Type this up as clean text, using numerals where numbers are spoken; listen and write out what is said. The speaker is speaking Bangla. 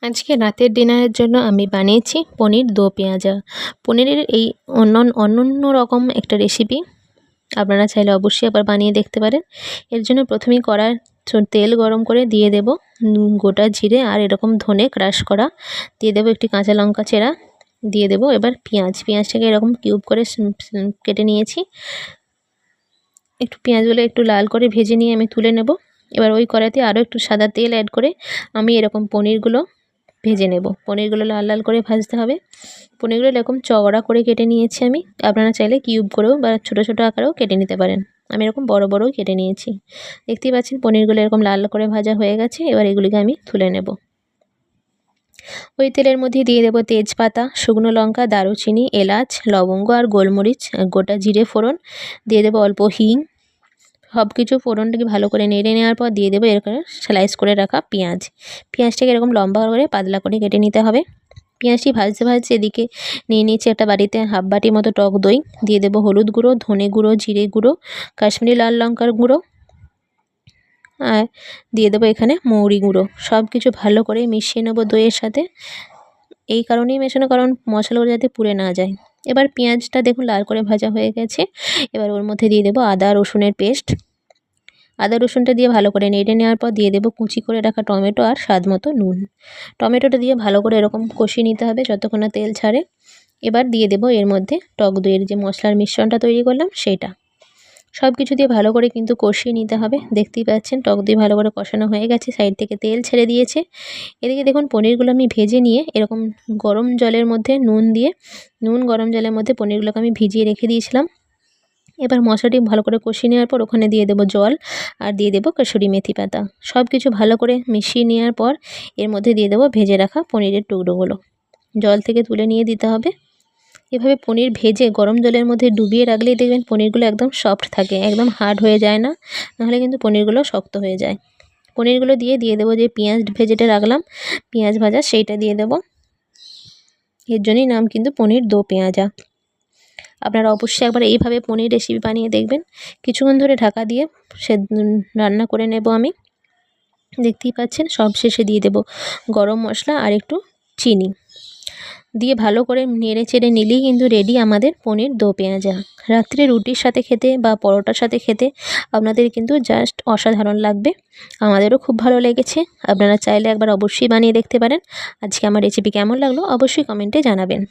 আজকে রাতের ডিনারের জন্য আমি বানিয়েছি পনির দো পেঁয়াজা। পনিরের এই অনন্য রকম একটা রেসিপি আপনারা চাইলে অবশ্যই আবার বানিয়ে দেখতে পারেন। এর জন্য প্রথমেই কড়ায় তেল গরম করে দিয়ে দেব গোটা জিরে আর এরকম ধনে ক্রাশ করা, দিয়ে দেবো একটি কাঁচা লঙ্কা চেরা, দিয়ে দেবো এবার পেঁয়াজটাকে এরকম কিউব করে কেটে নিয়েছি। একটু পেঁয়াজগুলো একটু লাল করে ভেজে নিয়ে আমি তুলে নেব। এবার ওই কড়াইতে আরও একটু সাদা তেল অ্যাড করে আমি এরকম পনিরগুলো ভেজে নেব। পনিরগুলো লাল লাল করে ভাজতে হবে। পনিরগুলো এরকম চওড়া করে কেটে নিয়েছি আমি। আপনারা চাইলে কিউব করেও বা ছোটো ছোটো আকারেও কেটে নিতে পারেন। আমি এরকম বড় বড়ও কেটে নিয়েছি। দেখতেই পাচ্ছেন পনিরগুলো এরকম লাল করে ভাজা হয়ে গেছে। এবার এগুলিকে আমি তুলে নেব। ওই তেলের মধ্যে দিয়ে দেবো তেজপাতা, শুকনো লঙ্কা, দারুচিনি, এলাচ, লবঙ্গ আর গোলমরিচ, গোটা জিরে ফোড়ন, দিয়ে দেবো অল্প হিং। সব কিছু ফোড়নটাকে ভালো করে নেড়ে নেওয়ার পর দিয়ে দেবো এরকম স্লাইস করে রাখা পেঁয়াজটাকে এরকম লম্বা করে পাতলা করে কেটে নিতে হবে। পেঁয়াজটি ভাজতে ভাজতে এদিকে নিয়ে নিয়েছি একটা বাটিতে হাফ বাটি মতো টক দই, দিয়ে দেবো হলুদ গুঁড়ো, ধনে গুঁড়ো, জিরে গুঁড়ো, কাশ্মীরি লাল লঙ্কার গুঁড়ো আর দিয়ে দেবো এখানে মৌরি গুঁড়ো। সব কিছু ভালো করে মিশিয়ে নেবো দইয়ের সাথে। এই কারণেই মেশানো, কারণ মশলাগুলো যাতে পুড়ে না যায়। এবার পেঁয়াজটা দেখুন লাল করে ভাজা হয়ে গেছে। এবার ওর মধ্যে দিয়ে দেবো আদা রসুনের পেস্ট। আদা রসুনটা দিয়ে ভালো করে নেড়ে নেওয়ার পর দিয়ে দেবো কুচি করে রাখা টমেটো আর স্বাদ মতো নুন। টমেটোটা দিয়ে ভালো করে এরকম কষিয়ে নিতে হবে যতক্ষণ না তেল ছাড়ে। এবার দিয়ে দেবো এর মধ্যে টক দইয়ের যে মশলার মিশ্রণটা তৈরি করলাম সেইটা। সব কিছু দিয়ে ভালো করে কিন্তু কষিয়ে নিতে হবে। দেখতেই পাচ্ছেন টক দই ভালো করে কষানো হয়ে গেছে, সাইড থেকে তেল ছেড়ে দিয়েছে। এদিকে দেখুন পনিরগুলো আমি ভেজে নিয়ে এরকম গরম জলের মধ্যে গরম জলের মধ্যে পনিরগুলোকে আমি ভিজিয়ে রেখে দিয়েছিলাম। এবার মশলাটি ভালো করে কষিয়ে নেওয়ার পর ওখানে দিয়ে দেবো জল আর দিয়ে দেবো কসুরি মেথি পাতা। সব কিছু ভালো করে মিশিয়ে নেওয়ার পর এর মধ্যে দিয়ে দেবো ভেজে রাখা পনিরের টুকরোগুলো। জল থেকে তুলে নিয়ে দিতে হবে। এভাবে পনির ভেজে গরম জলের মধ্যে ডুবিয়ে রাখলেই দেখবেন পনিরগুলো একদম সফট থাকে, একদম হার্ড হয়ে যায় না, নাহলে কিন্তু পনিরগুলো শক্ত হয়ে যায়। পনিরগুলো দিয়ে দেবো যে পেঁয়াজ ভেজেটা রাখলাম, পেঁয়াজ ভাজা সেইটা দিয়ে দেবো। এর জন্যই নাম কিন্তু পনির দো পেঁয়াজা। আপনারা অবশ্যই একবার এইভাবে পনির রেসিপি বানিয়ে দেখবেন। কিছুক্ষণ ধরে ঢাকা দিয়ে রান্না করে নেব আমি। দেখতেই পাচ্ছেন সব শেষে দিয়ে দেব গরম মশলা আর একটু চিনি দিয়ে ভালো করে নেড়ে চেড়ে নিলেই কিন্তু রেডি আমাদের পনির দো পেঁয়াজা। রাত্রে রুটির সাথে খেতে বা পরোটার সাথে খেতে আপনাদের কিন্তু জাস্ট অসাধারণ লাগবে। আমাদেরও খুব ভালো লেগেছে। আপনারা চাইলে একবার অবশ্যই বানিয়ে দেখতে পারেন। আজকে আমার রেসিপি কেমন লাগলো অবশ্যই কমেন্টে জানাবেন।